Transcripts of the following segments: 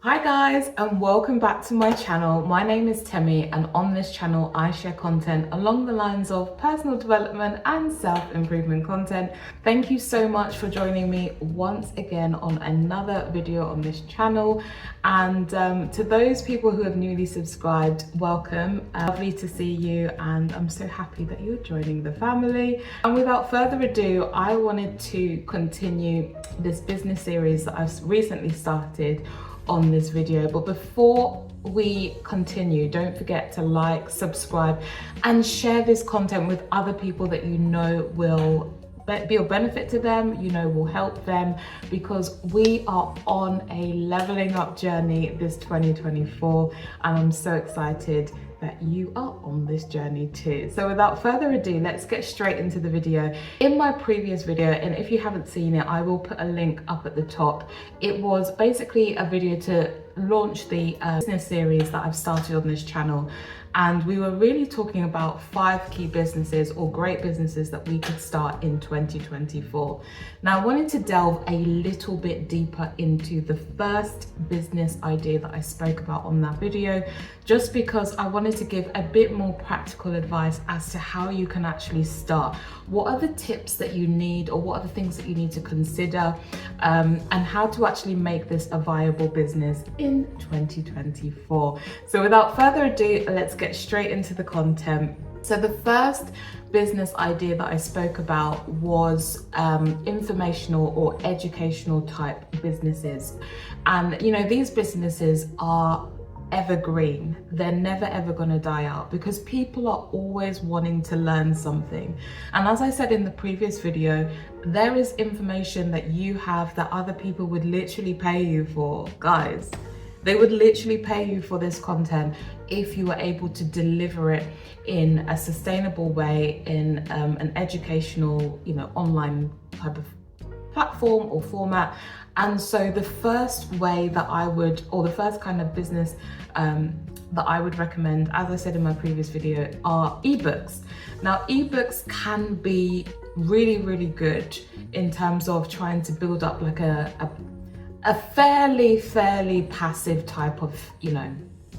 Hi guys, and welcome back to my channel. My name is Temi, and on this channel I share content along the lines of personal development and self-improvement content. Thank you so much for joining me once again on another video on this channel. And to those people who have newly subscribed, welcome. Lovely to see you, and I'm so happy that you're joining the family. And without further ado, I wanted to continue this business series that I've recently started on this video. But before we continue, don't forget to like, subscribe, and share this content with other people that you know will be of benefit to them, you know will help them, because we are on a leveling up journey this 2024, and I'm so excited that you are on this journey too. So without further ado, let's get straight into the video. In my previous video, and if you haven't seen it, I will put a link up at the top. It was basically a video to launch the business series that I've started on this channel. And we were really talking about 5 key businesses or great businesses that we could start in 2024. Now, I wanted to delve a little bit deeper into the first business idea that I spoke about on that video, just because I wanted to give a bit more practical advice as to how you can actually start. What are the tips that you need, or what are the things that you need to consider, and how to actually make this a viable business in 2024. So without further ado, let's get straight into the content. So the first business idea that I spoke about was informational or educational type businesses. And you know, these businesses are evergreen. They're never ever going to die out, because people are always wanting to learn something. And as I said in the previous video, there is information that you have that other people would literally pay you for. Guys, they would literally pay you for this content if you were able to deliver it in a sustainable way, in an educational, online type of platform or format. And so the first way that I would, or the first kind of business that I would recommend, as I said in my previous video, are ebooks. Now, ebooks can be really, really good in terms of trying to build up like a fairly passive type of,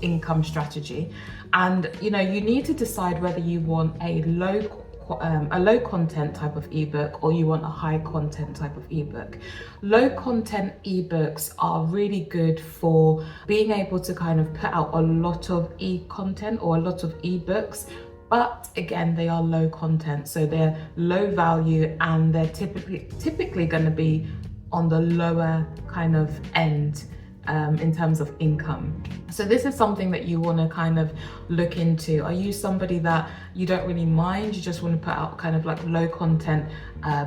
income strategy. And, you need to decide whether you want a low content type of ebook, or you want a high content type of ebook. Low content ebooks are really good for being able to kind of put out a lot of e-content or a lot of ebooks. But again, they are low content, so they're low value, and they're typically going to be on the lower kind of end in terms of income. So this is something that you want to kind of look into. Are you somebody that you don't really mind, you just want to put out kind of like low content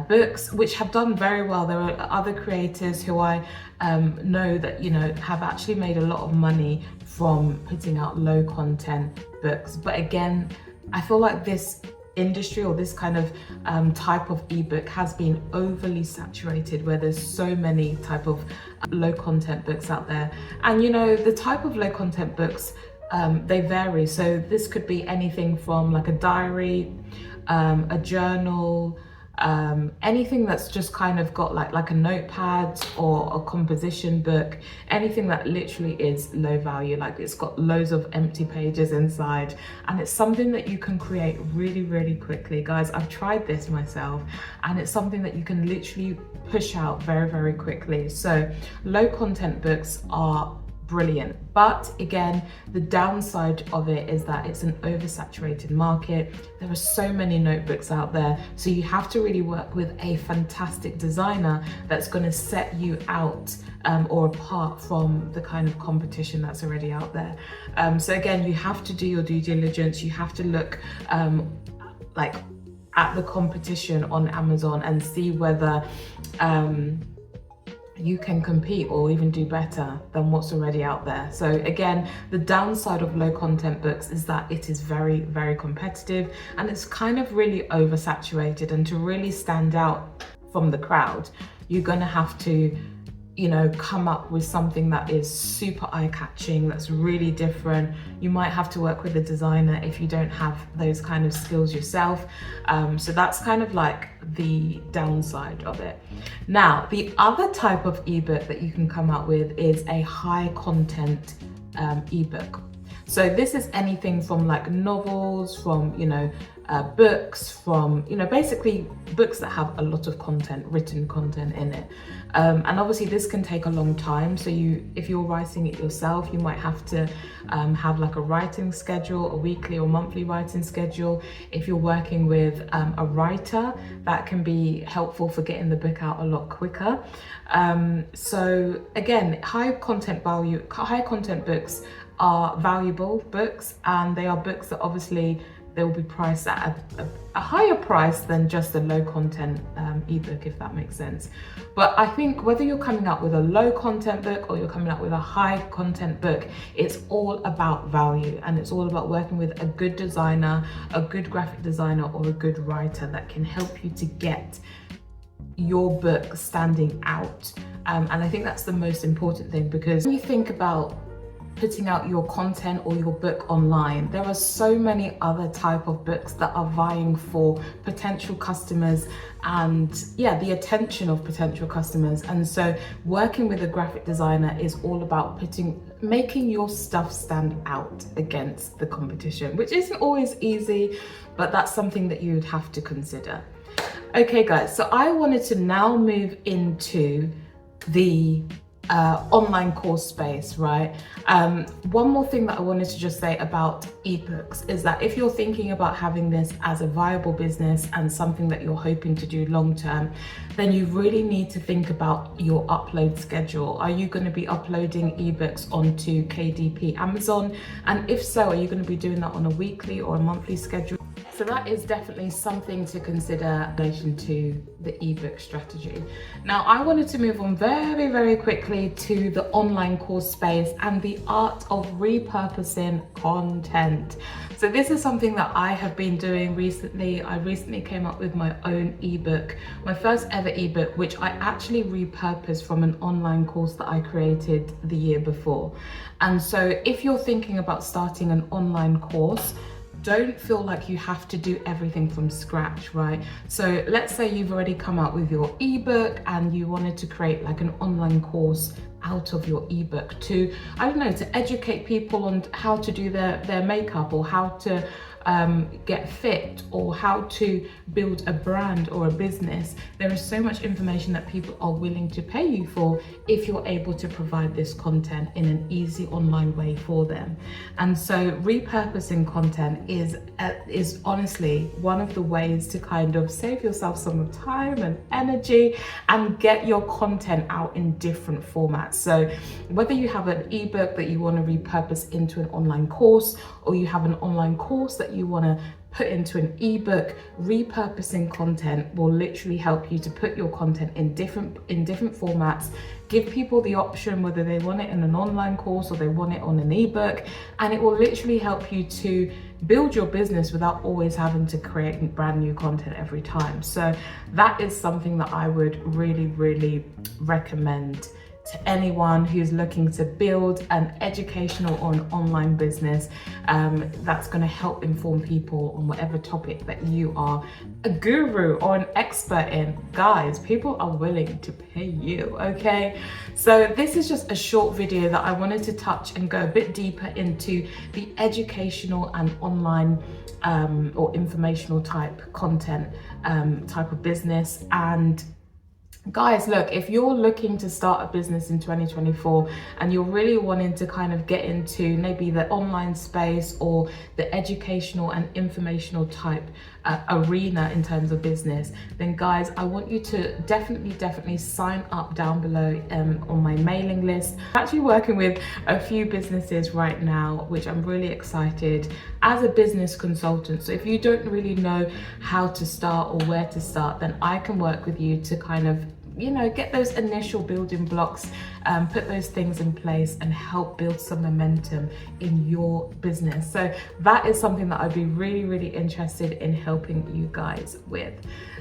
books, which have done very well? There are other creators who I know that have actually made a lot of money from putting out low content books. But again, I feel like this industry, or this kind of type of ebook, has been overly saturated, where there's so many type of low content books out there. And the type of low content books, they vary. So this could be anything from like a diary, a journal, anything that's just kind of got like a notepad or a composition book, anything that literally is low value, like it's got loads of empty pages inside, and it's something that you can create really, really quickly. Guys, I've tried this myself, and it's something that you can literally push out very, very quickly. So low content books are brilliant. But again, the downside of it is that it's an oversaturated market. There are so many notebooks out there, so you have to really work with a fantastic designer that's going to set you out or apart from the kind of competition that's already out there. So again, you have to do your due diligence. You have to look like at the competition on Amazon and see whether you can compete or even do better than what's already out there. So again, the downside of low content books is that it is very, very competitive, and it's kind of really oversaturated. And to really stand out from the crowd, you're going to have to come up with something that is super eye-catching, that's really different. You might have to work with a designer if you don't have those kind of skills yourself. So that's kind of like the downside of it. Now, the other type of ebook that you can come out with is a high content ebook. So this is anything from like novels, from books, from basically books that have a lot of content, written content in it. And obviously this can take a long time. So if you're writing it yourself, you might have to have like a writing schedule, a weekly or monthly writing schedule. If you're working with a writer, that can be helpful for getting the book out a lot quicker. So again, high content books are valuable books, and they are books that obviously they will be priced at a higher price than just a low content ebook, if that makes sense. But I think whether you're coming out with a low content book or you're coming out with a high content book, it's all about value, and it's all about working with a good designer, a good graphic designer, or a good writer that can help you to get your book standing out. And I think that's the most important thing, because when you think about putting out your content or your book online, there are so many other type of books that are vying for potential customers and the attention of potential customers. And so working with a graphic designer is all about making your stuff stand out against the competition, which isn't always easy, but that's something that you would have to consider. Okay guys, so I wanted to now move into the online course space, right? One more thing that I wanted to just say about ebooks is that if you're thinking about having this as a viable business and something that you're hoping to do long term, then you really need to think about your upload schedule. Are you going to be uploading ebooks onto KDP Amazon? And if so, are you going to be doing that on a weekly or a monthly schedule? So that is definitely something to consider in relation to the ebook strategy. Now, I wanted to move on very, very quickly to the online course space and the art of repurposing content. So this is something that I have been doing recently. I recently came up with my own ebook, my first ever ebook, which I actually repurposed from an online course that I created the year before. And so if you're thinking about starting an online course, don't feel like you have to do everything from scratch, right? So let's say you've already come out with your ebook and you wanted to create like an online course out of your ebook to, I don't know, to educate people on how to do their makeup, or how to get fit, or how to build a brand or a business. There is so much information that people are willing to pay you for if you're able to provide this content in an easy online way for them. And so repurposing content is honestly one of the ways to kind of save yourself some time and energy and get your content out in different formats. So whether you have an ebook that you want to repurpose into an online course, or you have an online course that you want to put into an ebook, repurposing content will literally help you to put your content in different formats, give people the option whether they want it in an online course or they want it on an ebook, and it will literally help you to build your business without always having to create brand new content every time. So that is something that I would really, really recommend to anyone who's looking to build an educational or an online business that's going to help inform people on whatever topic that you are a guru or an expert in. Guys, people are willing to pay you, okay? So this is just a short video that I wanted to touch and go a bit deeper into the educational and online or informational type content type of business. And guys, look, if you're looking to start a business in 2024 and you're really wanting to kind of get into maybe the online space or the educational and informational type arena in terms of business, then guys, I want you to definitely sign up down below on my mailing list. I'm actually working with a few businesses right now, which I'm really excited as a business consultant. So if you don't really know how to start or where to start, then I can work with you to kind of you know, get those initial building blocks, put those things in place and help build some momentum in your business. So that is something that I'd be really, really interested in helping you guys with.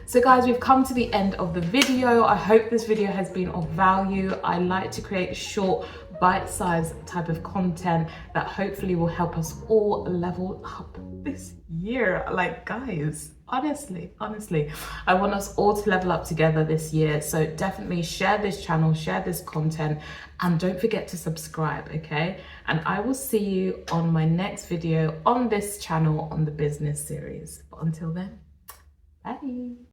So guys, we've come to the end of the video. I hope this video has been of value. I like to create short, bite-sized type of content that hopefully will help us all level up this year. Like, guys, honestly, I want us all to level up together this year. So definitely share this channel, share this content, and don't forget to subscribe, okay? And I will see you on my next video on this channel on the business series. But until then, bye.